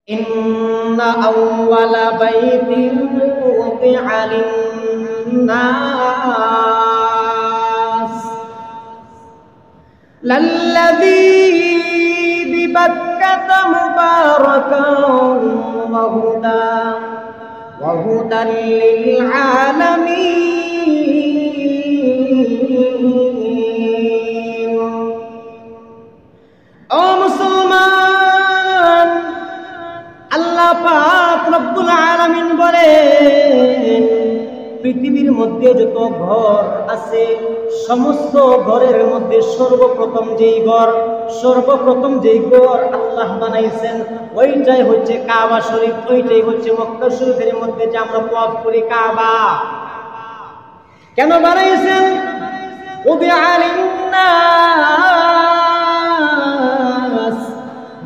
إن أول بيت وضع للناس للذي ببكة مباركا وهدى للعالمين ও মুসলমান আল্লাহ পাক রব্বুল আলামিন বলেন পৃথিবীর মধ্যে যত ঘর আছে সমস্ত ঘরের মধ্যে সর্বপ্রথম যেই ঘর আল্লাহ বানাইছেন ওইটাই হচ্ছে কাবা শরীফ, ওইটাই হচ্ছে মক্কা শরীফের মধ্যে যে আমরা তওয়াফ করি কাবা। কেন বানাইছেন?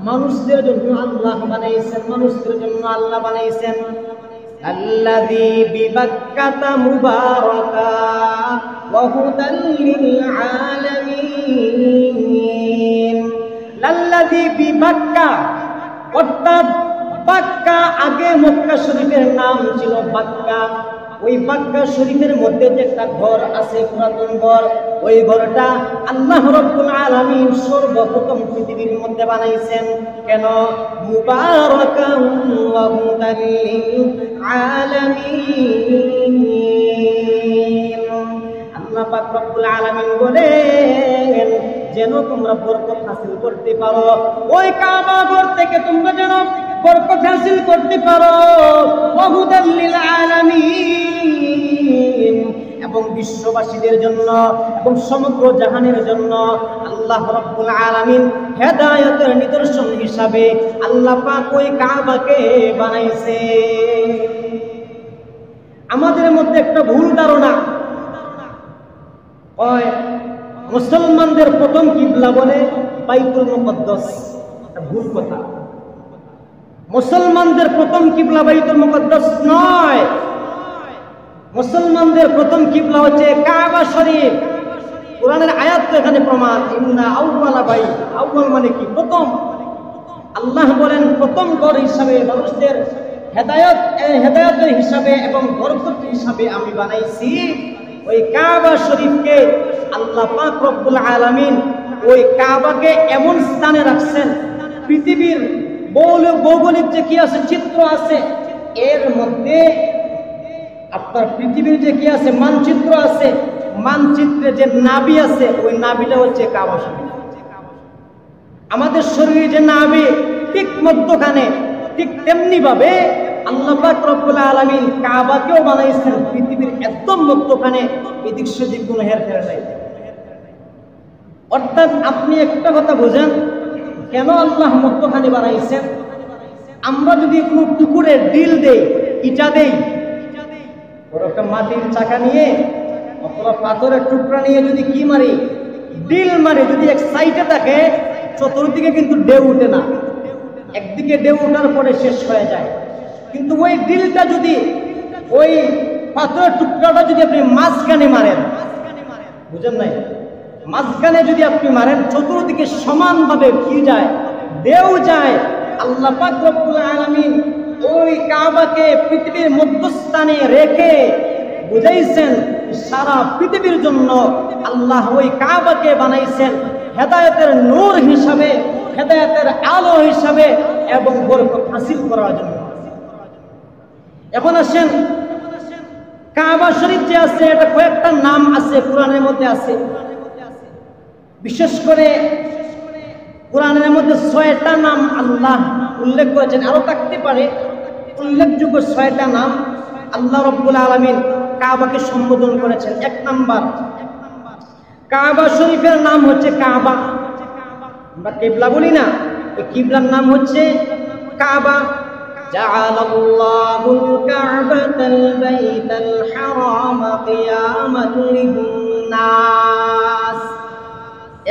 মানুষদের জন্য আল্লাহ বানাইছেন, মানুষদের জন্য আল্লাহ বানাইছেন। আল্লাযী বিবাক্কাতা মুবারাকা ওয়া হুদাল লিল আলামিন। আল্লাযী বিবাক্কা অর্থাৎ বাক্কা, আগে মক্কা শরীফের নাম ছিল বাক্কা। ওই বাক্কা শরীফের মধ্যে যে একটা ঘর আছে, পুরাতন ঘর, ওই ঘরটা আল্লাহ রাব্বুল আলামিন সর্বপ্রথম পৃথিবীর মধ্যে বানাইছেন। কেন? মুবারাকান ওয়া হুদাল লিল আলামিন। আল্লাহ পাক রব্বুল আলামিন বলেন যেন তোমরা বরকত হাসিল করতে পারো, ওই কাবা ঘর থেকে তোমরা যেন বরকত হাসিল করতে পারো। ওয়া হুদাল লিল আলামিন, এবং বিশ্ববাসীদের জন্য এবং সমগ্র জাহানের জন্য আল্লাহ রাব্বুল আলামিন হেদায়েতের নিদর্শন হিসাবে আল্লাহ পাক ওই কাবাকে বানাইছে। আমাদের মধ্যে একটা ভুল ধারণা, মুসলমানদের প্রথম কিবলা বলে বাইতুল মুকদ্দাস। এটা ভুল কথা। মুসলমানদের প্রথম কিবলা বাইতুল মুকদ্দাস নয়, মুসলমানদের প্রথম কিবলা হচ্ছে কাবা শরীফ। কোরআনের আয়াত তো এখানে প্রমাণ। ইন্না আউয়ালা বাইত, আউয়াল মানে কি? প্রথম। আল্লাহ বলেন প্রথম ঘর হিসাবে মানুষদের হেদায়েতের হিসাবে এবং বরকত হিসাবে আমি বানাইছি ওই কাবা শরীফকে। আল্লাহ পাক রব্বুল আলামিন ওই কাবাকে এমন স্থানে রাখছেন, পৃথিবীর ভৌগোলিক যে কি আছে, চিত্র আছে, এর মধ্যে আপনার পৃথিবীর যে কি আছে, মানচিত্র আছে, মানচিত্রে যে নাভি আছে, ওই নাভিটা হচ্ছে কাবা শরীফ। আমাদের শরীরে যে নাভি ঠিক মধ্যখানে, ঠিক তেমনি ভাবে আল্লাহ পাক রব্বুল আলামিন কাবাকেও বানাইছেন পৃথিবীর একদম মধ্যখানে, এদিক সেদিক কোনো হেরফের নাই। অর্থাৎ আপনি একটা কথা বোঝেন, কেন আল্লাহ মধ্যখানে বানাইছেন? আমরা যদি কোনো পুকুরে ডিল দেই, ইটা দেই, একটা মাটির চাকা নিয়ে অথবা পাথরের টুকরা নিয়ে যদি কি মারি, ডিল মারি, যদি এক সাইডে থাকে চতুর্দিকে কিন্তু ঢেউ উঠে না, একদিকে ঢেউ ওঠার পরে শেষ হয়ে যায়। কিন্তু ওই ডিলটা যদি, ওই পাথরের টুকরাটা যদি আপনি মাঝখানে মারেন, বুঝেন নাই, মাঝখানে যদি আপনি মারেন, চতুর্দিকে সমানভাবে কি যায়, ঢেউ যায়। আল্লাহ পাক রব্বুল আলামিন ওই কাবাকে পৃথিবীর মধ্যস্থানে রেখে বুঝাইছেন সারা পৃথিবীর জন্য আল্লাহ ওই কাবাকে বানাইছেন হেদায়েতের নূর হিসাবে, হেদায়েতের আলো হিসাবে এবং বরকত হাসিল করার জন্য। এখন আসেন, কাবা শরীফ যে আছে, এটা কয়েকটা নাম আছে, কোরআনের মধ্যে আছে। বিশেষ করে কোরআনের মধ্যে 6টা নাম আল্লাহ উল্লেখ করেছেন, আরো থাকতে পারে। উল্লেখযোগ্য 6টা নাম আল্লাহ রাব্বুল আলামিন কাবাকে সম্বোধন করেছেন। 1 নাম্বার, কাবা শরীফের নাম হচ্ছে কাবা। আমরা কিবলা বলি না, এই কিবলার নাম হচ্ছে কাবা। জাআলাল্লাহুল কাবাতাল বাইতাল হারাম কিয়ামান লিন-নাস।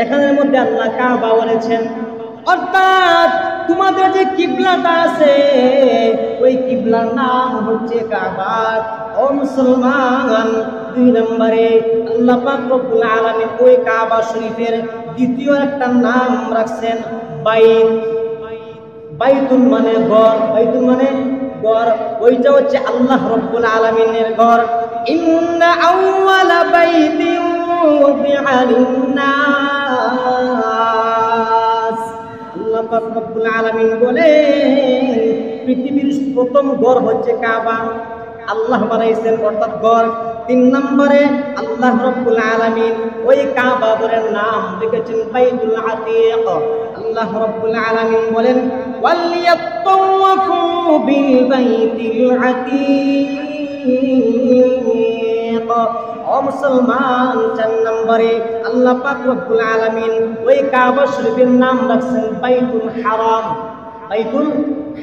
এখানের মধ্যে আল্লাহ কাবা বলেছেন, অর্থাৎ তোমাদের যে কিবলাটা আছে ওই কিবলার নাম হচ্ছে কাবা। ও মুসলমান, 2 নম্বরে আল্লাহ পাক রব্বুল আলামিন ওই কাবা শরীফের দ্বিতীয় একটা নাম রাখছেন বাইত। বাইতুল মানে ঘর, বাইতুল মানে ঘর, ওইটা হচ্ছে আল্লাহ রাব্বুল আলামিনের ঘর। ইন্না আউওয়ালা বাইতিন উযিআ লিন-নাস, আল্লাহ পাক রব্বুল আলামিন বলেন পৃথিবীর প্রথম ঘর হচ্ছে কাবা, আল্লাহ বানাইছেন অর্থাৎ ঘর। 3 নম্বরে আল্লাহ রাব্বুল আলামিন ওই কাবা ঘরের নাম রেখেছেন বাইতুল আতীক। আল্লাহ রাব্বুল আলামিন বলেন ওয়ালিয়াতাওয়াফু বিল বাইতিল আতীক। ও মুসলমান, 4 নম্বরে আল্লাহ পাক রব্বুল আলামিন ওই কাবা শরীফের নাম রাখছেন বাইতুল হারাম, বাইতুল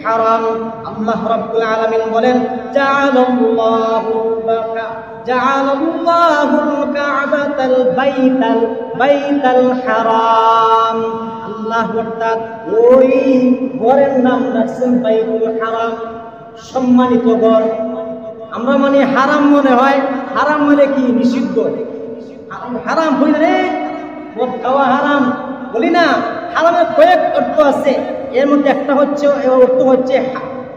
হারাম। আল্লাহ রাব্বুল আলামিন বলেন জাআলাল্লাহুল কা'বাতাল বাইতাল হারাম। আল্লাহ অর্থাৎ ওই ঘরের নাম রাখছেন বাইতুল হারাম, সম্মানিত ঘর। আমরা মানে হারাম মনে হয়, হারাম মানে কি? নিষিদ্ধ। হারাম বলি না, মদ খাওয়া হারাম বলি না। হারামের কয়েক অর্থ আছে, এর মধ্যে একটা হচ্ছে অর্থ হচ্ছে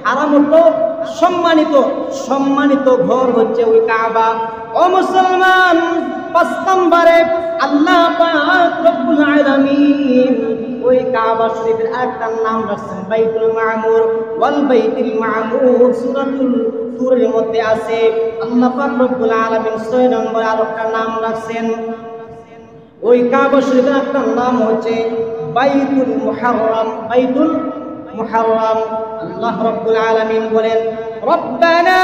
হারাম অর্থ সম্মানিত, সম্মানিত ঘর হচ্ছে ওই কাবা। ও মুসলমান, 5 নম্বরে আল্লাহ পাক রব্বুল আলামিন ওই কাবা শরীফের আরেকটা নাম রাখছেন বাইতুল মামুর। ওয়াল বাইতুল মামুর সূরাতুল তুরের মধ্যে আছে। আল্লাহ পাক রব্বুল আলামিন 6 নম্বরে আরেকটা নাম রাখছেন ওই কাবা শরীফের একটা নাম হচ্ছে বাইতুল মুহাররম, বাইতুল মুহাররম। আল্লাহ রাব্বুল আলামিন বলেন রব্বানা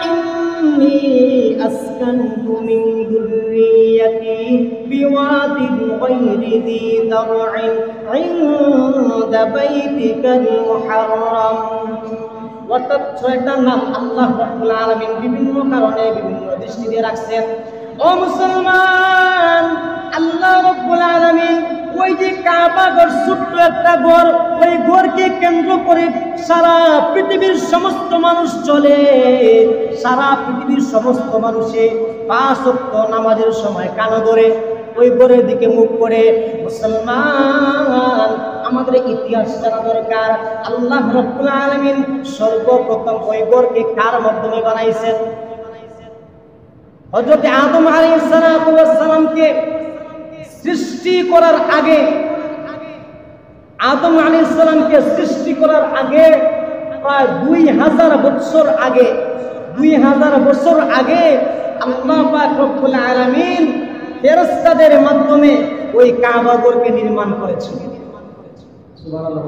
ইন্নী আসকানতু মিন যুররিয়াতি বিওয়াদিন গায়রি যী যার'ইন ইনদা বাইতিকাল মুহাররম। অর্থাৎ 6টা নাম আল্লাহ রাব্বুল আলামিন বিভিন্ন কারণে বিভিন্ন দৃষ্টিতে রাখছেন। ও মুসলমান, আল্লাহ রাব্বুল আলামিন ওই যে কাবা ঘর, ছোট্ট একটা ঘর, ওই ঘরকে কেন্দ্র করে সারা পৃথিবীর সমস্ত মানুষ চলে। সারা পৃথিবীর সমস্ত মানুষে 5 ওয়াক্ত নামাজের সময় কান ধরে ওই ঘরের দিকে মুখ করে। মুসলমান, আমাদের ইতিহাস জানা দরকার। আল্লাহ রাব্বুল আলামিন সর্বপ্রথম ওই ঘরকে কার মাধ্যমে বানাইছেন? হযরত আদম আলাইহিস সালামকে সৃষ্টি করার আগে, আদম আলাইহিস সালামকে সৃষ্টি করার আগে প্রায় 2000 বছর আগে, 2000 বছর আগে আল্লাহ পাক রব্বুল আলামিন ফেরেশতাদের মাধ্যমে ওই কাবা ঘরকে নির্মাণ করেছেন। সুবহানাল্লাহ।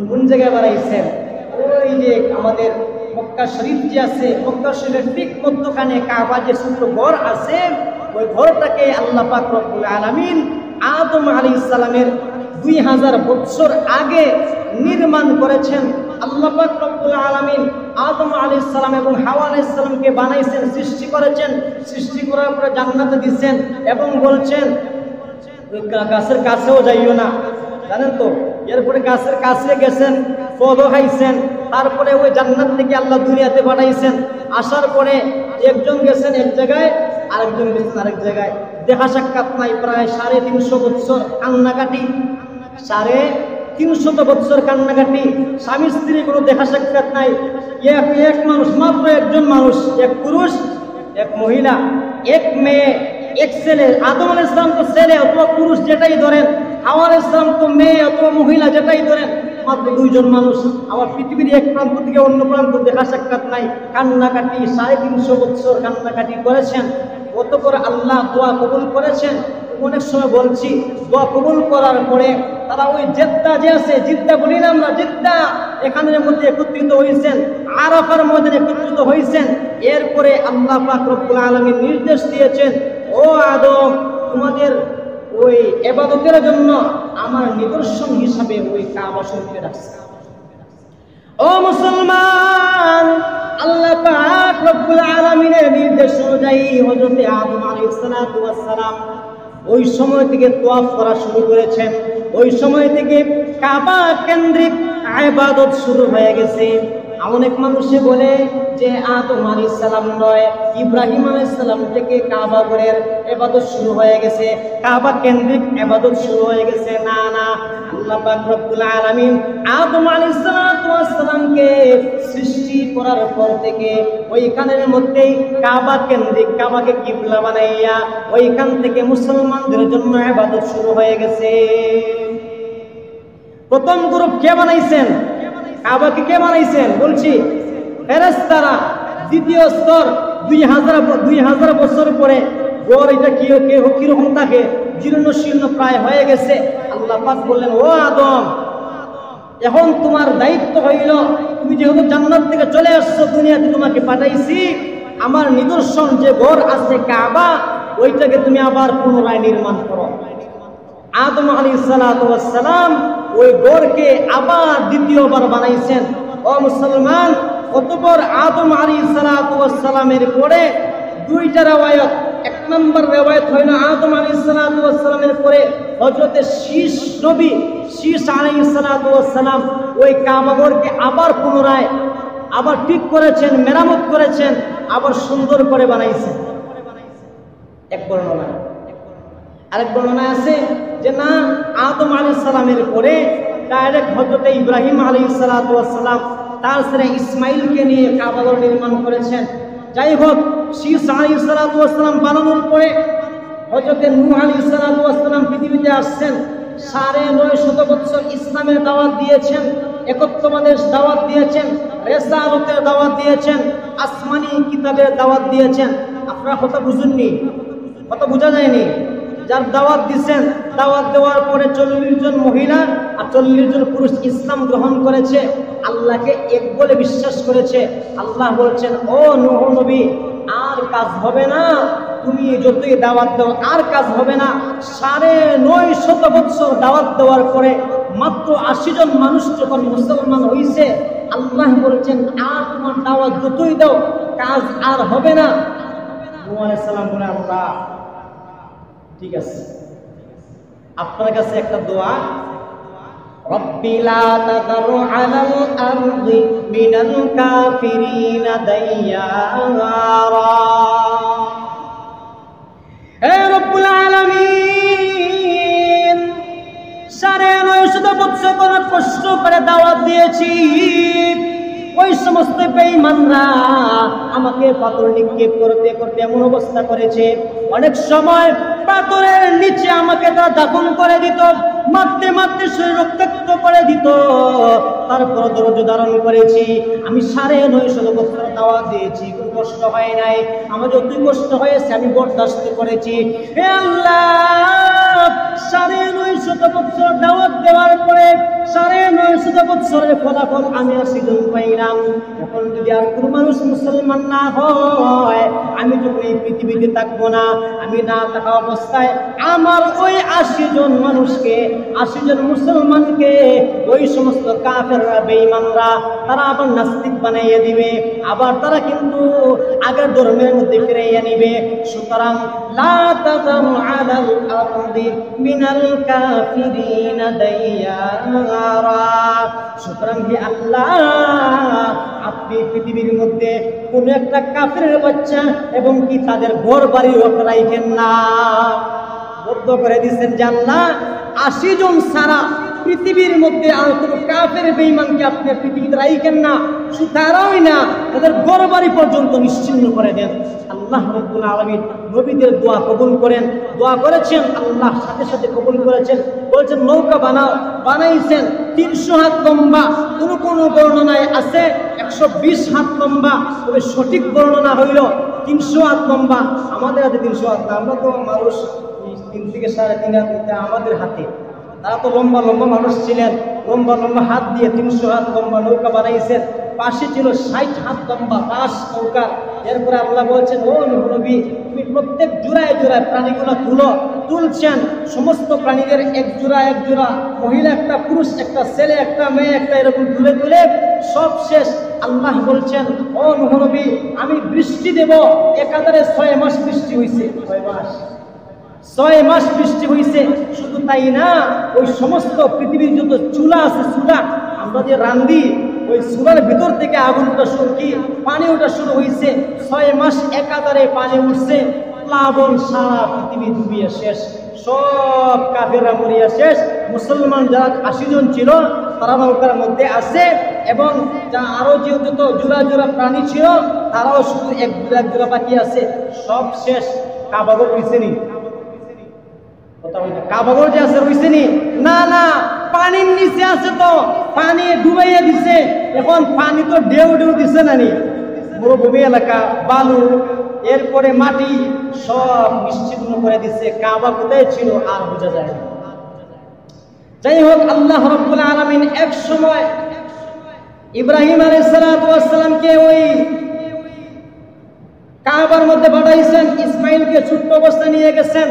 কোন জায়গায় বানাইছেন? ওই যে আমাদের মক্কা শরীফ যে আছে, মক্কা শরীফের ঠিক মধ্যখানে কাবা যে ছোট্ট ঘর আছে, ওই ঘরটাকে আল্লাহ পাক রব্বুল আলামিন আদম আলাইহিস সালামের 2000 বছর আগে নির্মাণ করেছেন। আল্লাহ পাক রব্বুল আলামিন আদম আলাইহিস সালাম এবং হাওয়া আলাইহিস সালামকে বানাইছেন, সৃষ্টি করেছেন। সৃষ্টি করার পরে জান্নাতে দিয়েছেন এবং বলছেন ওই গাছের কাছেও যাইও না, জানেন তো। এরপরে গাছের কাছে গেছেন, ফলও খাইছেন। তারপরে ওই জান্নাত থেকে আল্লাহ দুনিয়াতে পাঠাইছেন। আসার পরে একজন গেছেন এক জায়গায়, আরেকজন গেছেন আরেক জায়গায়, দেখা সাক্ষাৎ নাই। প্রায় 350 বছর কান্নাকাটি, 350 বছর কান্নাকাটি, স্বামী স্ত্রী কোনো দেখা সাক্ষাৎ নাই। এক মানুষ, মাত্র একজন মানুষ, এক পুরুষ এক মহিলা, এক মেয়ে এক ছেলে। আদম আলাইহিস সালাম তো ছেলে অথবা পুরুষ যেটাই ধরেন, হাওয়া আলাইহিস সালাম তো মেয়ে অথবা মহিলা যেটাই ধরেন, মাত্র 2 জন মানুষ। আবার পৃথিবীর এক প্রান্ত থেকে অন্য প্রান্ত দেখা সাক্ষাৎ নাই, কান্নাকাটি 350 বছর কান্নাকাটি করেছেন। অতঃপর আল্লাহ দোয়া কবুল করেছেন। অনেক সময় বলছি, দোয়া কবুল করার পরে তারা ওই জেদ্দা যে আছে, জিদ্দা বলি না আমরা, জিদ্দা, এখানের মধ্যে একত্রিত হয়েছেন, আরাফার মধ্যে একত্রিত হয়েছেন। এরপরে আল্লাহ পাক রব্বুল আলামিন নির্দেশ দিয়েছেন, ও আদম, তোমাদের ওই ইবাদতের জন্য আমার নিদর্শন হিসাবে ওই কাবা শরীফকে রাখছে। ও মুসলমান, আল্লাহ পাক রব্বুল আলামিনের নির্দেশ অনুযায়ী হযরত আদম আলাইহিস সালাম ওই সময় থেকে তাওয়াফ করা শুরু করেছেন। ওই সময় থেকে কাবা কেন্দ্রিক ইবাদত শুরু হয়ে গেছে। অনেক মানুষে বলে যে আদম আলাইহিস সালাম নয়, ইব্রাহিম আলাইহিস সালাম থেকে কাবা ঘরের ইবাদত শুরু হয়ে গেছে, কাবা কেন্দ্রিক ইবাদত শুরু হয়ে গেছে। না না, আল্লাহ পাক রব্বুল আলামিন আদম আলাইহিস সালামকে সৃষ্টি করার পর থেকে ওইখানের মধ্যেই কাবা কেন্দ্রিক, কাবাকে কিবলা বানাইয়া ওইখান থেকে মুসলমানদের জন্য ইবাদত শুরু হয়ে গেছে। প্রথম গ্রুপ কে বানাইছেন? কাবাকে কে বানাইছেন? বলছি ফেরেশতারা। দ্বিতীয় স্তর 2000 বছর পরে গড় এটা কিরকম থাকে, জীর্ণ শীর্ণ প্রায় হয়ে গেছে। আল্লাহ পাক বললেন, ও আদম, এখন তোমার দায়িত্ব হইল, তুমি যেহেতু জান্নাত থেকে চলে আসছো, দুনিয়াতে তোমাকে পাঠাইছি, আমার নিদর্শন যে ঘর আছে কাবা, ওইটাকে তুমি আবার পুনরায় নির্মাণ করো। আদম আলাইহিস সালাম ওই ঘরকে আবার দ্বিতীয়বার বানাইছেন। ও মুসলমান, অতঃপর আদম আলাইহিস সালামের পরে দুইটা রিওয়ায়াত। এক নম্বর রিওয়ায়াত হইল আদম আলাইহিস সালামের পরে হযরতে শীষ নবী শীষ আলাইহিস সালাম ওই কাবা ঘরকে আবার পুনরায় আবার ঠিক করেছেন, মেরামত করেছেন, আবার সুন্দর করে বানাইছেন। এক বর্ণনা। আরেক বর্ণনায় আছে যে না, আদম আলাইহিস সালামের পরে ডাইরেক্ট হযরতে ইব্রাহিম আলাইহিস সালাম তার ছেলে ইসমাইলকে নিয়ে কাবা ঘর নির্মাণ করেছেন। যাই হোক, শীষ আলাইহিস সালাম বানানোর পরে হযরতে নূহ আলাইহিস সালাম পৃথিবীতে আসছেন। 950 বছর ইসলামের দাওয়াত দিয়েছেন, একত্ববাদের দাওয়াত দিয়েছেন, রিসালাতের দাওয়াত দিয়েছেন, আসমানি কিতাবের দাওয়াত দিয়েছেন। আপনারা কথা বুঝুননি, কথা বোঝা যায়নি। যার দাওয়াত দিচ্ছেন, দাওয়াত দেওয়ার পরে 40 জন মহিলা আর 40 জন পুরুষ ইসলাম গ্রহণ করেছে, আল্লাহকে এক বলে বিশ্বাস করেছে। আল্লাহ বলছেন, ও নূহ নবী, আর কাজ হবে না, তুমি যতই দাওয়াত দাও আর কাজ হবে না। 950 বছর দাওয়াত দেওয়ার পরে মাত্র 80 জন মানুষ যখন মুসলমান হয়েছে, আল্লাহ বলছেন, আর তোমার দাওয়াত যতই দাও কাজ আর হবে না। নূহ আলাইহিস সালাম বলে, আল্লাহ ঠিক আছে, আপনার কাছে একটা দোয়া, রব্বি লা তাযার আলাল আরদি মিনাল কাফিরিনা দাইয়ারা। হে রব্বুল আলামিন, 950 বছর ধরে কষ্ট করে দাওয়াত দিয়েছি, ওই সমস্ত বেঈমানরা আমাকে পাথর নিক্ষেপ করতে করতে এমন অবস্থা করেছে, অনেক সময় পাথরের নিচে আমাকে তারা দাফন করে দিত, মারতে মারতে শরীর রক্তাক্ত করে দিত, তারপর ধৈর্য ধারণ করেছি। আমি 950 বছর দাওয়াত দিয়েছি, কোনো কষ্ট হয় নাই। আমার যতই কষ্ট হয়েছে আমি বরদাস্ত করেছি। হে আল্লাহ, 950 বছর দাওয়াত দেওয়ার পরে 950 বছরের ফলাফল আমি আর সিজন পাইলাম। এখন যদি আর কোনো মানুষ মুসলমান না হয়, আমি যখন এই পৃথিবীতে থাকবো না, আমি না থাকা অবস্থায় আমার ওই 80 জন মানুষকে, 80 জন মুসলমানকে ওই সমস্ত কাফেররা বেঈমানরা তারা আবার নাস্তিক বানাইয়া দিবে, আবার তারা কিন্তু আগের ধর্মের মধ্যে ফিরাইয়া নিবে। সুতরাং লা তাযারু আলাল আরদি মিনাল কাফিরিনা দাইয়ারা। সুতরাং হে আল্লাহ, আপনি পৃথিবীর মধ্যে কোন একটা কাফেরের বাচ্চা এবং কি তাদের ঘর বাড়ি রাখেন না। বদ্ধ করে দিচ্ছেন যে আল্লাহ, 80 জন ছাড়া পৃথিবীর মধ্যে আর কোন কাফের বেঈমানকে আপনি পৃথিবীতে রাখেন না, সুতরাই না তাদের ঘর বাড়ি পর্যন্ত নিশ্চিহ্ন করে দেন। আল্লাহ রাব্বুল আলামিন নবীদের দোয়া কবুল করেন, দোয়া করেছেন, আল্লাহ সাথে সাথে কবুল করেছেন। বলছেন নৌকা বানাও, বানাইছেন 300 হাত লম্বা, কোন কোন বর্ণনায় আছে 120 হাত লম্বা, তবে সঠিক বর্ণনা হইল 300 হাত লম্বা। আমাদের হাতে 300 হাত, আমরা তো মানুষ 3 থেকে 3.5 হাত আমাদের হাতে, তারা তো লম্বা লম্বা মানুষ ছিলেন, লম্বা লম্বা হাত দিয়ে 300 হাত লম্বা নৌকা বানাইছেন। পাশে ছিল 60 হাত লম্বা বাঁশ নৌকা। এরপরে আল্লাহ বলছেন, ও নবী, তুমি প্রত্যেক জোড়ায় জোড়ায় প্রাণীগুলো তুলছেন, সমস্ত প্রাণীদের এক জোড়া এক জোড়া, মহিলা একটা, পুরুষ একটা, ছেলে একটা, মেয়ে একটা, এরকম তুলে তুলে সব শেষ। আল্লাহ বলছেন, ও নবী, আমি বৃষ্টি দেব। একাধারে 6 মাস বৃষ্টি হয়েছে, 6 মাস বৃষ্টি হয়েছে। শুধু তাই না, ওই সমস্ত পৃথিবীর যত চুলা আছে, চুলা আমরা যে রান্ধি, ওই চুলার ভিতর থেকে আগুনটা শুরু কি পানি ওটা শুরু হয়েছে। 6 মাস একাধারে পানি উঠছে, প্লাবন সারা পৃথিবী ডুবিয়ে শেষ। সব কাফেররা মরিয়া শেষ। মুসলমান যারা 80 জন ছিল তারা নৌকার মধ্যে আছে, এবং যা আরো যে যত জোড়া জোড়া প্রাণী ছিল তারাও শুধু এক জোড়া বাকি আছে, সব শেষ। কাবাগর রইছেনি, কথা বলতে কাবাগর যে আছে রইছেনি, না না, পানির নিচে আছে, তো পানি ডুবাইয়া দিছে। এখন পানি তো ঢেউ ঢেউ দিছে না নি, মরুভূমি এলাকা, বালু, এরপরে মাটি সব নিশ্চিহ্ন করে দিছে। কাবা কোথায় ছিল আর বোঝা যায় না। যাই হোক, আল্লাহ রাব্বুল আলামিন এক সময় ইব্রাহিম আলাইহিস সালামকে ওই কাবার মধ্যে পাঠাইছেন, ইসমাইলকে ছোট্ট অবস্থায় নিয়ে গেছেন।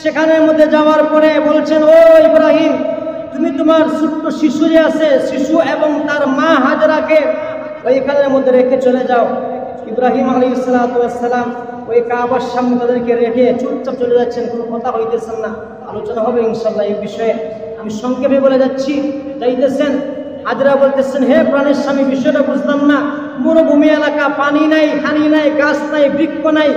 সেখানের মধ্যে যাওয়ার পরে বলছেন, ও ইব্রাহিম, তুমি তোমার ছোট্ট শিশু যে আছে, শিশু এবং তার মা হাজরাকে ওইখানের মধ্যে রেখে চলে যাও। ইব্রাহিম আলাইহিস সালাম ওই কাবার সামনে তাদেরকে রেখে চুপচাপ চলে যাচ্ছেন, কোনো কথা হইতেছেন না। আলোচনা হবে ইনশাআল্লাহ এই বিষয়ে, আমি সংক্ষেপে বলে যাচ্ছি। যাইতেছেন, হাজরা বলতেছেন, হে প্রাণের স্বামী, বিষয়টা বুঝলাম না, মরুভূমি এলাকা, পানি নাই, হানি নাই, গাছ নাই, বৃক্ষ নাই,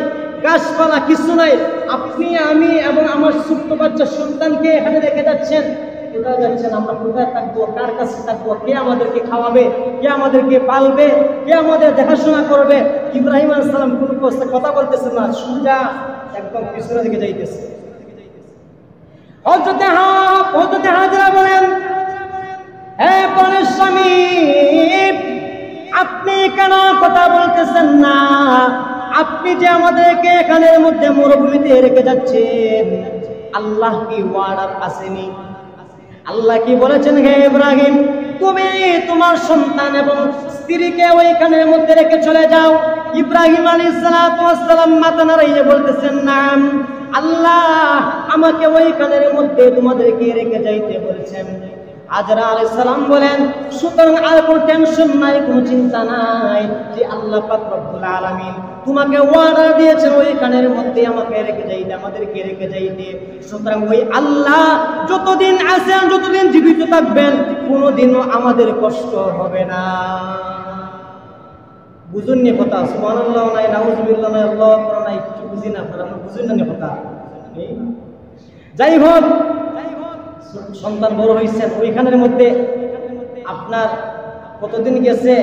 গাছপালা কিছু নাই, আপনি, আমি এবং আমার ছোট্ট বাচ্চা সন্তানকে এখানে রেখে যাচ্ছেন, কোথায় যাচ্ছেন? আমরা কোথায় থাকবো? কার কাছে থাকবো? কে আমাদেরকে খাওয়াবে? কে আমাদেরকে পালবে? কে আমাদের দেখাশোনা করবে? ইব্রাহিম আলাইহিস সালাম কোনো কথা বলতেছেন না, সোজা একদম পিছনের দিকে যাইতেছে। হযরতে হাজরা বলেন, হে প্রাণের স্বামী, আপনি কেন কথা বলতেছেন না? আপনি যে আমাদেরকে এখানের মধ্যে মরুভূমিতে রেখে যাচ্ছেন, আল্লাহ কি ওয়ার্ডার আসেনি? আল্লাহ কি বলেছেন, হে ইব্রাহিম, তুমি তোমার সন্তান এবং স্ত্রীকে ওইখানের মধ্যে রেখে চলে যাও। ইব্রাহিম আলাইহিস সালাম মাথা নাড়িয়ে বলতেছেন, না, আল্লাহ আমাকে ওইখানের মধ্যে তোমাদেরকে রেখে যাইতে বলেছেন। হাজরা আলাইহিস সালাম বলেন, সুতরাং আর কোনো টেনশন নাই, কোনো চিন্তা নাই, যে আল্লাহ পাক রব্বুল আলামিন তোমাকে ওয়াদা দিয়েছেন ওইখানের মধ্যে আমাকে রেখে যাইতে, আমাদেরকে রেখে যাইতে। সুতরাং ওই আল্লাহ যতদিন আছেন, যতদিন জীবিত থাকবেন, কোনোদিনও আমাদের কষ্ট হবে না। বুঝুন নি কথা? সুবহানাল্লাহ নাই, নাউযুবিল্লাহ নাই, আল্লাহু আকবার নাই, কিছু বুঝি না, আপনারা বুঝুন না কথা। যাই হোক, সন্তান বড় হয়েছেন, ওইখানের মধ্যে আপনার কতদিন গেছে,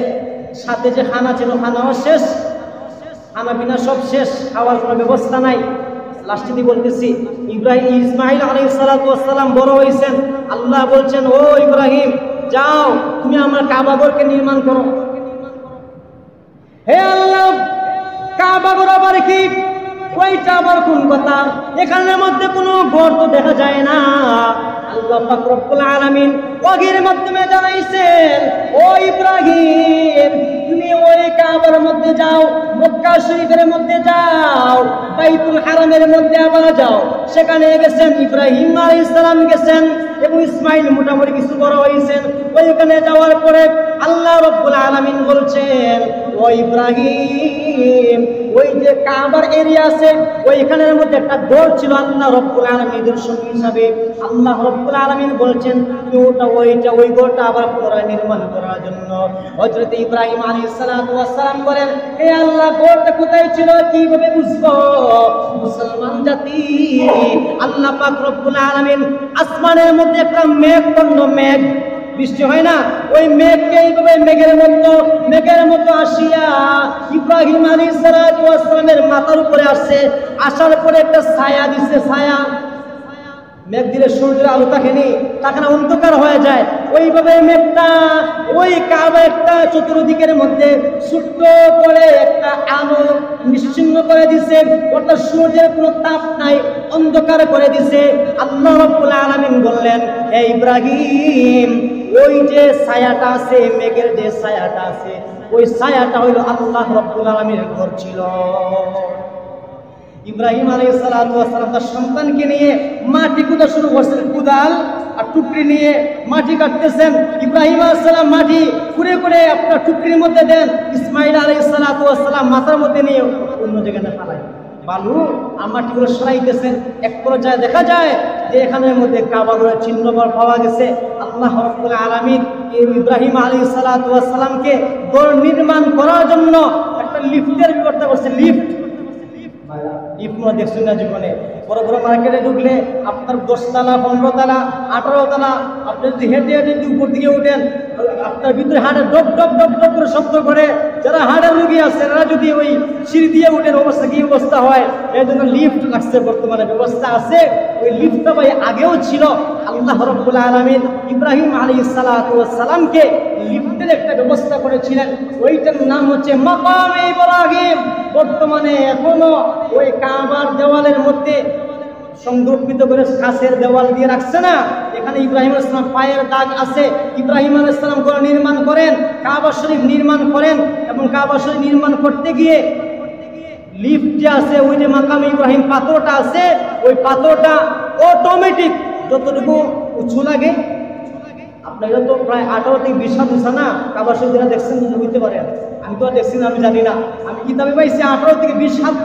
সাথে যে খানা ছিল খানাও শেষ, খানা পিনা সব শেষ, খাওয়ার কোনো ব্যবস্থা নাই। লাস্টে দিয়ে বলতেছি, ইসমাইল আলাইহিস সালাম বড় হয়েছেন। আল্লাহ বলছেন, ও ইব্রাহিম, যাও তুমি আমার কাবাঘরকে নির্মাণ করো। হে আল্লাহ, কাবাঘর আবার কি? ওইটা আবার কোন কথা? এখানের মধ্যে কোনো ঘর তো দেখা যায় না। আল্লাহ পাক রব্বুল আলামিন ওয়াহির মাধ্যমে জানাইছেন, ও ইব্রাহিম, তুমি ওই কাবার মধ্যে যাও, মক্কা শরীফের মধ্যে যাও, বাইতুল হারামের মধ্যে আবার যাও। সেখানে গেছেন ইব্রাহিম আলাইহিস সালাম গেছেন এবং ইসমাইল মোটামুটি কিছু বড় হয়েছেন। ওইখানে যাওয়ার পরে আল্লাহ রব্বুল আলামিন বলছেন, ও ইব্রাহিম, ওই যে কাবার এরিয়া আছে ওইখানের মধ্যে একটা ঘর ছিল আল্লাহ রব্বুল আলামিন নিদর্শন হিসাবে। আল্লাহ রব্বুল আলামিন বলছেন, ওই ঘরটা আবার পুনরায় নির্মাণ করার জন্য। হযরত ইব্রাহিম আলাইহিস সালাম বলেন, হে আল্লাহ, ঘরটা কোথায় ছিল, কিভাবে বুঝবো? মুসলমান জাতি, আল্লাহ পাক রব্বুল আলামিন আসমানের মধ্যে একটা মেঘপূর্ণ মেঘ, বৃষ্টি হয় না, ওই মেঘকে এইভাবে মেঘের মতো আসিয়া ইব্রাহিম আলাইহিস সালামের মাথার উপরে আসছে। আসার পরে একটা ছায়া দিচ্ছে, ছায়া। মেঘ দিলে সূর্যের আলো থাকেনি, তখন অন্ধকার হয়ে যায়। ওইভাবে মেঘটা ওই কাবা একটা চতুর্দিকের মধ্যে ছোট্ট করে একটা আলো নিশ্চিহ্ন করে দিছে, অর্থাৎ সূর্যের কোনো তাপ নাই, অন্ধকার করে দিছে। আল্লাহ রাব্বুল আলামিন বললেন, হে ইব্রাহিম, ওই যে ছায়াটা আছে, মেঘের যে ছায়াটা আছে, ওই ছায়াটা হইল আল্লাহ রাব্বুল আলামিনের ঘর ছিল। ইব্রাহিম আলাইহিস সালাম তার সন্তানকে নিয়ে মাটি কুদা শুরু করছেন, কুদাল আর টুকরি নিয়ে মাটি কাটতেছেন। ইব্রাহিম আলাইহিস সালাম মাটি কুড়ে কুড়ে আপনার টুকরির মধ্যে দেন, ইসমাইল আলাইহিস সালাম মাথার মধ্যে নিয়ে অন্য জায়গায় ফালায়, বালু আর মাটিগুলো সরাইতেছেন। এক পর্যায়ে দেখা যায় যে এখানের মধ্যে কাবাঘরের চিহ্ন পাওয়া গেছে। আল্লাহ রাব্বুল আলামিন ইব্রাহিম আলাইহিস সালামকে ঘর নির্মাণ করার জন্য একটা লিফটের ব্যবস্থা করছে। লিফট লিফট মনে দেখছেন না জীবনে। বড় বড় মার্কেটে ঢুকলে আপনার 10 তলা 15 তলা 18 তলা, আপনি যদি হেঁটে হেঁটে উপর দিকে উঠেন, আপনার ভিতরে হাড়ে ডপ ডপ ডপ ডপ করে শব্দ করে। যারা হাড়ের রোগী আছে তারা যদি ওই সিঁড়ি দিয়ে উঠেন অবস্থা কি অবস্থা হয়। এই জন্য লিফট আসছে, বর্তমানে ব্যবস্থা আছে। ওই লিফটটা ভাই আগেও ছিল। আল্লাহ রাব্বুল আলামিন ইব্রাহিম আলাইহিস সালাতু ওয়াস সালামকে লিফটের একটা ব্যবস্থা করেছিলেন, ওইটার নাম হচ্ছে মাকামে ইব্রাহিম। বর্তমানে এখনো ওই কাবার দেওয়ালের মধ্যে সংরক্ষিত করে কাঁচের দেওয়াল দিয়ে রাখছে না, এখানে ইব্রাহিম আলাইহিস সালাম পায়ের দাগ আছে। ইব্রাহিম আলাইহিস সালাম ঘর নির্মাণ করেন, কাবা শরীফ নির্মাণ করেন, এবং কাবা শরীফ নির্মাণ করতে গিয়ে লিফট যে আছে, ওই যে মাকামে ইব্রাহিম পাথরটা আছে, ওই পাথরটা অটোমেটিক যতটুকু উঁচু লাগে, আপনারা তো প্রায় 18 থেকে 20 হাত উঁচা না কাবা শরীফ, যারা দেখছেন বুঝতে পারেন। আমি তো দেখছি না, আমি জানি না, আমি কিতাবে পাইছি 18 থেকে 20 হাত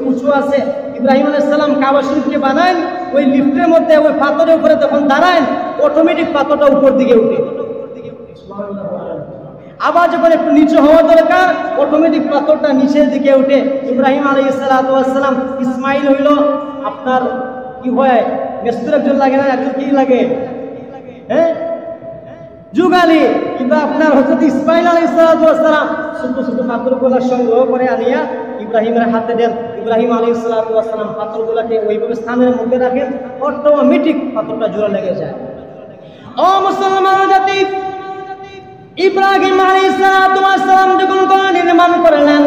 উঁচু আছে। ইব্রাহিম আলাইহিস সালাম কাবা শরীফকে বানান, ওই লিফটের মধ্যে ওই পাথরের উপরে যখন দাঁড়ান, অটোমেটিক পাথরটা উপর দিকে উঠে। আবার যখন একটু নিচু হওয়া দরকার, অটোমেটিক পাথরটা নিচের দিকে উঠে। ইব্রাহিম আলাইহিস সালাতু ওয়াস সালাম, ইসমাইল হইল আপনার কি হয়, মেস্তুর একজন লাগে না, একজন কি লাগে, হ্যাঁ, যুগালি। কিন্তু আপনার হযরত ইসমাইল আলাইহিস সালাতু ওয়াস সালাম ছোট ছোট পাথরগুলো সংগ্রহ করে আনিয়া ইব্রাহিমের হাতে দেন। ইব্রাহিম আলাইহিস সালাতু ওয়াস সালাম পাথরগুলোকে ওইভাবে স্থানের মধ্যে রাখেন, অটোমেটিক পাথরটা জোড়া লেগে যায়। ও মুসলমান জাতি, ইব্রাহিম আলাইহিস সালাতু ওয়াস সালাম যখন ঘর নির্মাণ করলেন,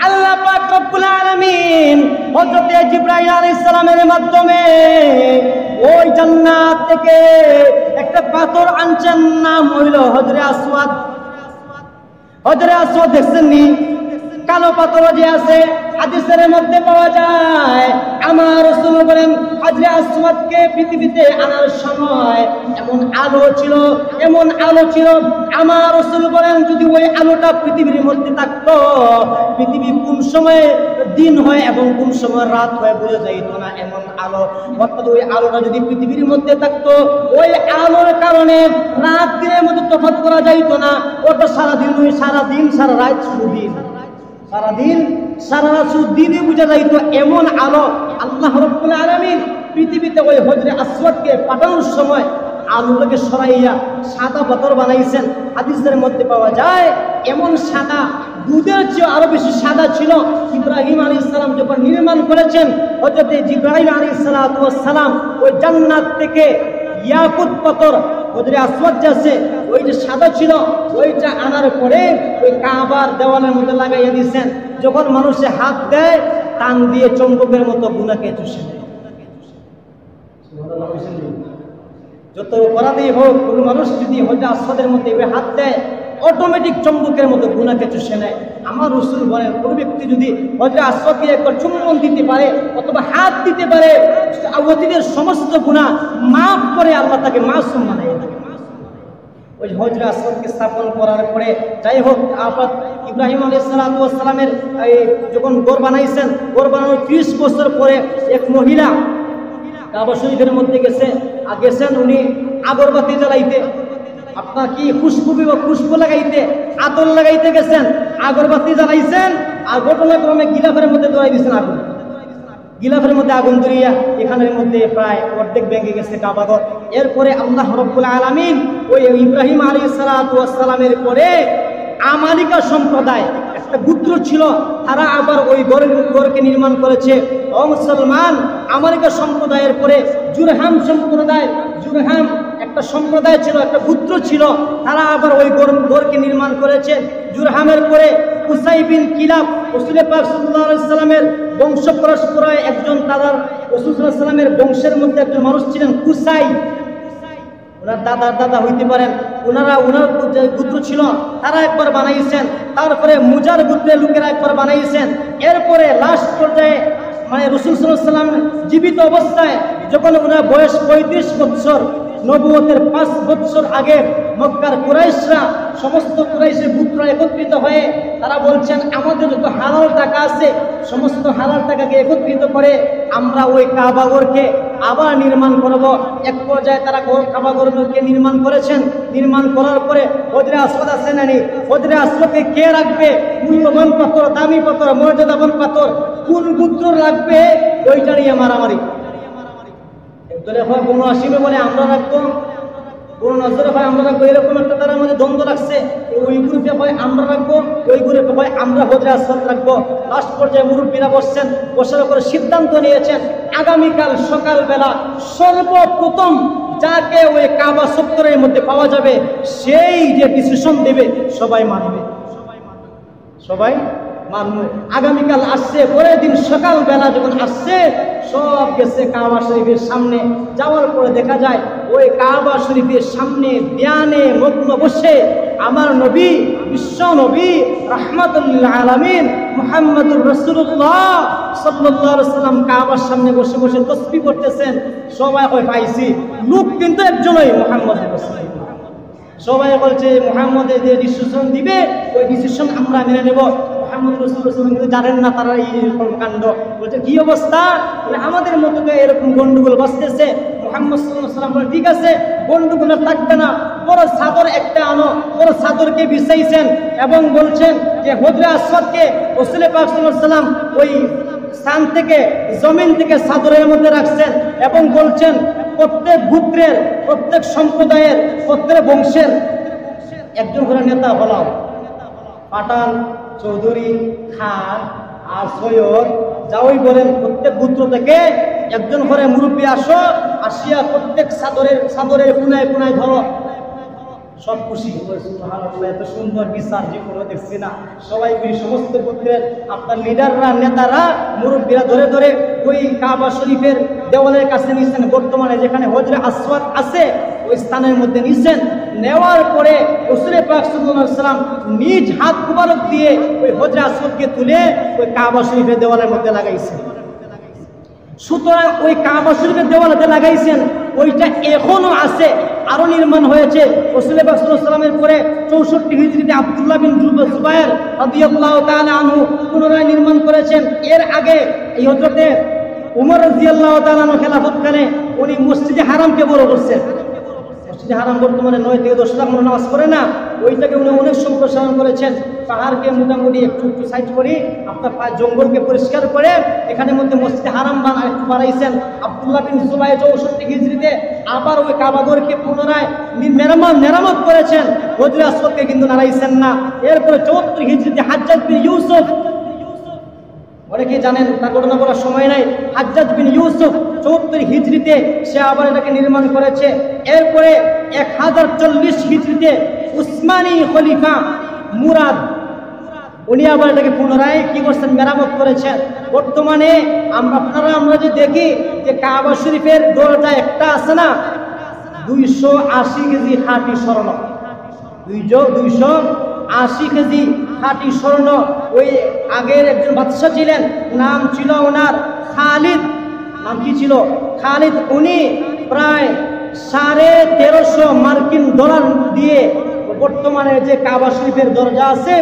আল্লাহ পাক রব্বুল আলামিন হযরত জিবরাইল আলাইহিস সালামের মাধ্যমে ওই জান্নাত থেকে একটা পাথর আনছেন, নাম হইল হজরে আসওয়াদ। হজরে আসওয়াদ দেখছেন নি? কালো পাথর যে আছে, হাদিসের মধ্যে পাওয়া যায়। আমার রাসূল বলেন, হজরে আসওয়াদকে পৃথিবীতে আনার সময় এমন আলো ছিল, এমন আলো ছিল, আমার রাসূল বলেন যদি ওই আলোটা পৃথিবীর মধ্যে থাকতো, পৃথিবী কোন সময়ে দিন হয় এবং কোন সময় রাত হয় বোঝা যাইত না, এমন আলো। অর্থাৎ ওই আলোটা যদি পৃথিবীর মধ্যে থাকতো, ওই আলোর কারণে রাত দিনের মধ্যে তফাৎ করা যাইত না। ওটা সারাদিন, ওই সারাদিন সারা রাত শুধু দিন, সারাদিন সারা রাত শুধু দিনই বোঝা যাইত, এমন আলো আল্লাহ রাব্বুল আলামিন পৃথিবীতে ওই হজরে আসওয়াদকে পাঠানোর সময় আলোটাকে সরাইয়া সাদা পাথর বানাইছেন। হাদিসের মধ্যে পাওয়া যায় এমন সাদা, দুধের চেয়ে আরো বেশি সাদা ছিল। ইব্রাহিম আলাইহিস সালাম যখন নির্মাণ করেছেন, হযরত জিবরাইল আলাইহিস সালাতু ওয়াস সালাম ওই জান্নাত থেকে ইয়াকুত পাথর হজরে আসওয়াদ যে আছে, ওই যে সাদা ছিল, ওইটা আনার পরে ওই কাবার দেওয়ালের মধ্যে লাগাইয়া দিয়েছেন। যখন মানুষে হাত দেয়, টান দিয়ে চম্বকের মতো গুনাহকে চুষে নেয়। যত অপরাধী হোক, কোনো মানুষ যদি হজরে আসওয়াদের মধ্যে হাত দেয়, অটোমেটিক চম্বকের মতো গুনাহকে চুষে নেয়। আমার রাসূল বলেন, কোনো ব্যক্তি যদি হজরে আসওয়াদকে একবার চুম্বন দিতে পারে অথবা হাত দিতে পারে, অতীতের সমস্ত গুনাহ মাফ করে আল্লাহ তাকে মাসুম বানায় দেয়। ওই হজরে আসওয়াদকে স্থাপন করার পরে, যাই হোক, আপনার ইব্রাহিম আলাইহিস সালাতু ওয়াস সালামের যখন ঘর বানাইছেন, ঘর বানানোর 30 বছর পরে এক মহিলা কাবা শরীফের মধ্যে গেছেন উনি আগরবাতি জ্বালাইতে। আপনার কি খুশবু লাগাইতে, আতর লাগাইতে গেছেন, আগরবাতি জ্বালাইছেন, আর ঘটনাক্রমে গিলাফের মধ্যে ধরাই দিয়েছেন আগুন। গিলাফের মধ্যে আগুন ধরিয়া এখানের মধ্যে প্রায় অর্ধেক ভেঙে গেছে কাবাঘর। এরপরে আল্লাহ রাব্বুল আলামিন ওই ইব্রাহিম আলাইহিস সালাতু ওয়াস সালামের পরে আমালিকা সম্প্রদায় একটা গোত্র ছিল, তারা আবার ওই ঘরকে নির্মাণ করেছে। ও মুসলমান, আমালিকা সম্প্রদায়ের পরে জুরহাম সম্প্রদায়, জুরহাম একটা সম্প্রদায় ছিল, একটা গোত্র ছিল, তারা আবার ওই ঘরকে নির্মাণ করেছে। জুরহামের পরে কুসাই বিন কিলাব, রাসূল পাক সাল্লাল্লাহু আলাইহি সাল্লামের বংশ পরম্পরায় একজন, তাদের রাসূল সাল্লাল্লাহু আলাইহি সাল্লামের বংশের মধ্যে একজন মানুষ ছিলেন কুসাই। ওনার দাদা হইতে পারেন, ওনার গোত্র ছিল, তারা একবার বানাইছেন। তারপরে মুজার গোত্রের লোকেরা একবার বানাইছেন। এরপরে লাস্ট পর্যায়ে মানে রাসূল সাল্লাল্লাহু আলাইহি সাল্লাম জীবিত অবস্থায় যখন ওনার বয়স 35 বছর, নবুয়তের 5 বছর আগে মক্কার কুরাইশরা সমস্ত কুরাইশের পুত্ররা একত্রিত হয়ে তারা বলছেন আমাদের যত হালাল টাকা আছে সমস্ত হালাল টাকাকে একত্রিত করে আমরা ওই কাবাঘরকে আবার নির্মাণ করব। এক পর্যায়ে তারা কাবাঘরকে নির্মাণ করেছেন। নির্মাণ করার পরে হজরে আসওয়াদ আছে না নেই, হজরে আসওয়াদকে কে রাখবে, মূল্যবান পাথর, দামি পাথর, মর্যাদাবান পাথর কোন পুত্র রাখবে, ওইটা নিয়ে মারামারি। একদলে হয় কোনো আসিবে বলে আমরা রাখবো, কোনো নজরে হয় আমরা রাখবো, এরকম একটা তার মধ্যে দ্বন্দ্ব রাখছে। ওই গ্রুপে হয় আমরা রাখবো, ওই গ্রুপে হয় আমরা হজরে আসওয়াদ রাখবো। লাস্ট পর্যায়ে মুরব্বীরা বসছেন, বসার করে সিদ্ধান্ত নিয়েছেন আগামীকাল সকালবেলা সর্বপ্রথম যাকে ওই কাবা চত্বরের মধ্যে পাওয়া যাবে সেই যে ডিসিশন দেবে সবাই মানবে, সবাই মানবে। আগামীকাল আসছে, পরের দিন সকালবেলা যখন আসছে সব গেছে কাবা শরীফের সামনে। যাওয়ার পরে দেখা যায় ওই কাবা শরীফের সামনে ধ্যানে মগ্ন বসে আমার নবী, বিশ্ব নবী রাহমাতুল আলামিন মুহাম্মদুর রাসূলুল্লাহ সাল্লাল্লাহু আলাইহি সাল্লাম কাবার সামনে বসে বসে তাসবিহ করতেছেন। সবাই কই পাইছি, লোক কিন্তু একজনই মুহাম্মদুর রাসূলুল্লাহ। সবাই বলছে মুহাম্মদের যে ডিসিশন দিবে ওই ডিসিশন আমরা মেনে নেব। মুহাম্মদ রাসূলুল্লাহ কিন্তু জানেন না তারা এইরকম কাণ্ড। বলছে কি অবস্থা, আমাদের মতো এরকম গন্ডগোল বসতেছে। মুহাম্মদ সাল্লাল্লাহু আলাইহি ওয়াসাল্লাম বলে ঠিক আছে, গন্ডগোল থাকবে না, বড় চাদর একটা আনো। বড় চাদরকে বিছাইছেন এবং বলছেন যে হজরে আসওয়াদকে রাসূল পাক সাল্লাল্লাহু আলাইহি ওয়াসাল্লাম ওই স্থান থেকে জমিন থেকে চাদরের মধ্যে রাখছেন এবং বলছেন প্রত্যেক গোত্রের, প্রত্যেক সম্প্রদায়ের, প্রত্যেক বংশের একজন করে নেতা হলাম, পাঠান, চৌধুরী, খান আর সৈয়দ যাওই বলেন, প্রত্যেক গোত্র থেকে একজন করে মুরব্বী আসো, আসিয়া প্রত্যেক চাদরের কোনায় কোনায় ধরো। সব খুশি, সুবহানাল্লাহ, এত সুন্দর বিচার জীবনে দেখছি না। সবাই সমস্ত গোত্রের আপনার লিডাররা, নেতারা, মুরব্বীরা ধরে ধরে ওই কাবা শরীফের দেওয়ালের কাছে নিয়েছেন। বর্তমানে যেখানে হজরে আসওয়াদ আছে ওই স্থানের মধ্যে নিয়েছেন। নেওয়ার পরে রাসূল পাক সাল্লাল্লাহু আলাইহি ওয়াসাল্লাম নিজ হাত মুবারক দিয়ে ওই হজরে আসওয়াদকে তুলে ওই কাবা শরীফের দেওয়ালের মধ্যে লাগাইছেন। সুতরাং ওই কাবা শরীফের দেওয়ালেতে লাগাইছেন, ওইটা এখনো আছে, আরো নির্মাণ হয়েছে। রাসূল পাক সাল্লাল্লাহু আলাইহি ওয়াসাল্লামের পরে 64 হিজরিতে আব্দুল্লাহ বিন জুবায়ের রাদিয়াল্লাহু তাআলা আনহু পুনরায় নির্মাণ করেছেন। এর আগে এই হযরতে উমর রাদিয়াল্লাহু তাআলা আনহু খেলাফতকালে উনি মসজিদে হারামকে বড় করছেন। মসজিদে হারাম বর্তমানে 9 থেকে 10 লাখ মানুষ নামাজ পড়ে না, ওইটাকে উনি অনেক সম্প্রসারণ করেছেন। পাহাড়কে মোটামুটি একটু সাইড করে আপনার জঙ্গলকে পরিষ্কার করে এখানে মধ্যে মসজিদে হারাম একটু বাড়াইছেন। আব্দুল্লাহ বিন জুবায়ের 64 হিজরিতে আবার ওই কাবাঘরকে পুনরায় মেরামত করেছেন। হজরে আসওয়াদকে কিন্তু নাড়াইছেন না। এরপরে 74 হিজরিতে হাজ্জাজ বিন ইউসুফ, অনেকে জানেন, তার ঘটনা বলার সময় নাই। হাজ্জাজ বিন ইউসুফ 74 হিজরিতে সে আবার এটাকে নির্মাণ করেছে। এরপরে 1040 হিজরিতে উসমানী খলিফা মুরাদ উনি আবার এটাকে পুনরায় কি করছেন, মেরামত করেছেন। বর্তমানে আমরা যে দেখি যে কাবা শরীফের দরজা একটা আছে না, 280 কেজি খাঁটি স্বর্ণ, 280 কেজি খাঁটি স্বর্ণ। ওই আগের একজন বাদশা ছিলেন, নাম ছিল ওনার খালিদ, নাম কি ছিল, খালিদ। উনি প্রায় 1350 মার্কিন ডলার দিয়ে বর্তমানে যে কাবা শরীফের দরজা আছে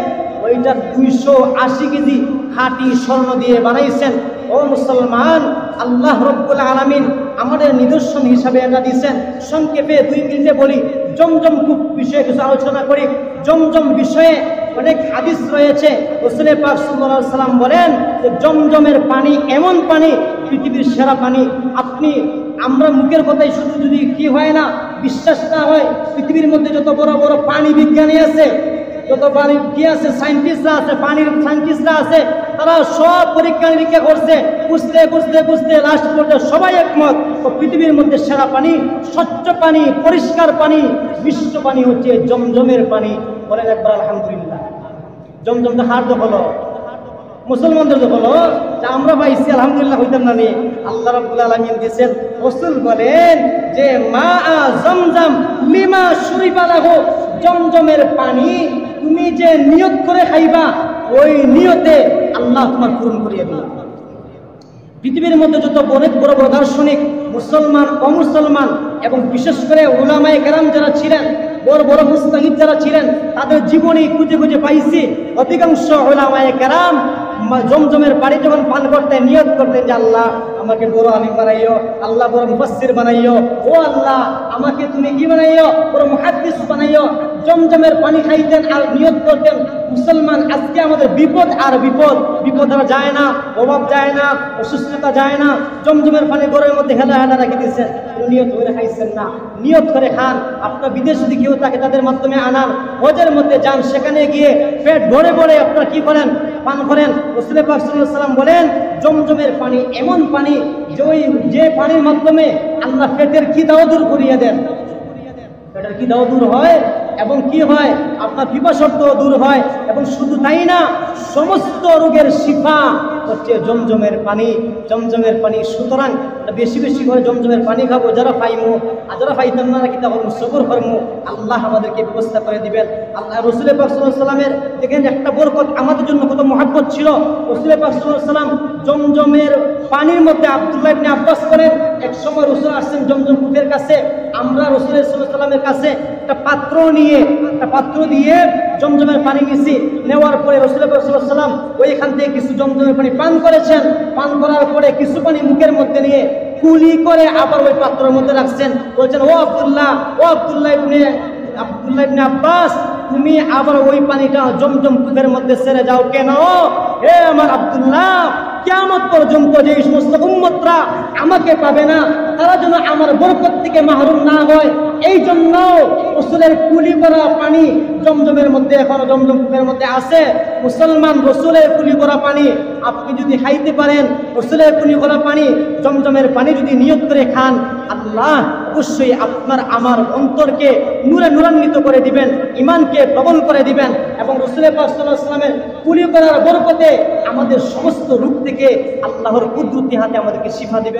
ওইটা 280 কেজি খাঁটি স্বর্ণ দিয়ে বানাইছেন। ও মুসলমান, আল্লাহ রব্বুল আলামিন আমাদের নিদর্শন হিসাবে এটা দিয়েছেন। সংক্ষেপে 2 মিনিটে বলি, জমজম বিষয়ে কিছু আলোচনা করি। জমজম বিষয়ে অনেক হাদিস রয়েছে। রাসূল পাক সাল্লাল্লাহু আলাইহি ওয়াসাল্লাম বলেন যে জমজমের পানি এমন পানি, পৃথিবীর সেরা পানি। আমরা মুখের কথাই শুধু যদি কি হয় না, বিশ্বাস না হয়, পৃথিবীর মধ্যে যত বড় বড় পানি বিজ্ঞানী আছে, যত পানি কি আছে, সায়েন্টিস্টরা আছে, পানির সায়েন্টিস্টরা আছে, তারা সব পরীক্ষা নিরীক্ষা করছে, বুঝতে লাস্ট পর্যন্ত সবাই একমত পৃথিবীর মধ্যে সেরা পানি, স্বচ্ছ পানি, পরিষ্কার পানি, বিশ্ব পানি হচ্ছে জমজমের পানি। বলেন একবার আলহামদুলিল্লাহ। জমজমটা হার দখল, মুসলমানদের দখল, যা আমরা পাইছি আলহামদুলিল্লাহ হইতাম না নিয়ে আল্লাহ রাব্বুল আলামিন দিয়েছেন। রাসূল বলেন যে মা জমজম লিমা শুরিবা লাহু, জমজমের পানি তুমি যে নিয়ত করে খাইবা ওই নিয়তে আল্লাহ তোমার পূরণ করিয়ে দিল। পৃথিবীর মধ্যে যত অনেক বড় বড় দার্শনিক, মুসলমান, অমুসলমান এবং বিশেষ করে উলামায়ে কেরাম যারা ছিলেন, বড় বড় মুস্তাহিদ যারা ছিলেন তাদের জীবনী খুঁজে খুঁজে পাইছি অধিকাংশ উলামায়ে কেরাম জমজমের পানি যখন পান করতেন নিয়ত করতেন যে আল্লাহ আমাকে বড় আলিম বানাইও, আল্লাহ বড় মুফাসসির বানাইও, ও আল্লাহ আমাকে তুমি কি বানাইও, বড় মুহাদ্দিস বানাইও। জমজমের পানি খাইতেন আর নিয়ত করতেন মুসলমান আজকে আমাদের বিপদ আর বিপদ, বিপদ আর যায় না, অভাব যায় না, অসুস্থতা যায় না। জমজমের পানি ঘরের মধ্যে হেলা হেলা রেখে দিয়েছেন, নিয়ত করে খাইছেন না, নিয়ত করে খান। আপনার বিদেশ যদি কেউ থাকে তাদের মাধ্যমে আনান, হজের মধ্যে যান, সেখানে গিয়ে পেট ভরে ভরে আপনার কি করেন, পান করেন। রাসূল পাক সাল্লাল্লাহু আলাইহি ওয়াসাল্লাম বলেন জমজমের পানি এমন পানি যে পানির মাধ্যমে আল্লাহ পেটের খিদাও দূর করিয়ে দেন, পেটের খিদাও দূর হয় এবং কি হয় আপনার পিপাসার্থও দূর হয়। এবং শুধু তাই না, সমস্ত রোগের শিফা হচ্ছে জমজমের পানি, জমজমের পানি। সুতরাং বেশি বেশি করে জমজমের পানি খাবো, যারা পাইমু আর যারা পাইতাম না কি তখন সবর করবো, আল্লাহ আমাদেরকে ব্যবস্থা করে দিবেন। আল্লাহ রাসূল পাক সাল্লাল্লাহু আলাইহি ওয়াসাল্লামের দেখেন একটা বরকত আমাদের জন্য কত মহব্বত ছিল। রাসূল পাক সাল্লাল্লাহু আলাইহি ওয়াসাল্লাম জমজমের পানির মধ্যে আব্দুল্লাহ ইবনে আব্বাস করেন এক সময় রাসূল আসছেন জমজম কূপের কাছে, আমরা রাসূল সাল্লাল্লাহু আলাইহি ওয়াসাল্লামের কাছে একটা পাত্র দিয়ে জমজমের পানি নিয়েছি। নেওয়ার পরে রাসূল পাক সাল্লাল্লাহু আলাইহি ওয়াসাল্লাম ওইখান থেকে কিছু জমজমের পানি পান করেছেন। পান করার পরে কিছু পানি মুখের মধ্যে নিয়ে কুলি করে আবার ওই পাত্রের মধ্যে রাখছেন। বলছেন ও আব্দুল্লাহ ইবনে আব্বাস, তুমি আবার ওই পানিটা জমজম কূপের মধ্যে ছেড়ে যাও কেন? হে আমার আব্দুল্লাহ, কিয়ামত পর্যন্ত যে সমস্ত উম্মতরা আমাকে পাবে না তারা যেন আমার বরকত থেকে মাহরুম না হয়, এই জন্য রাসূলের কুলি করা পানি জমজমের মধ্যে এখনো জমজম কূপের মধ্যে আছে। মুসলমান, রাসূলের কুলি করা পানি আপনি যদি খাইতে পারেন, রাসূলের কুলি করা পানি জমজমের পানি যদি নিয়ত করে খান, আল্লাহ অবশ্যই আপনার আমার অন্তরকে নূরে নূরান্বিত করে দিবেন, ঈমানকে প্রবল করে দিবেন এবং রাসূল পাক সাল্লাল্লাহু আলাইহি ওয়াসাল্লামের কুলি করার বরকতে আমাদের সমস্ত রোগ থেকে আল্লাহর কুদরতি হাতে আমাদেরকে শিফা দিবেন।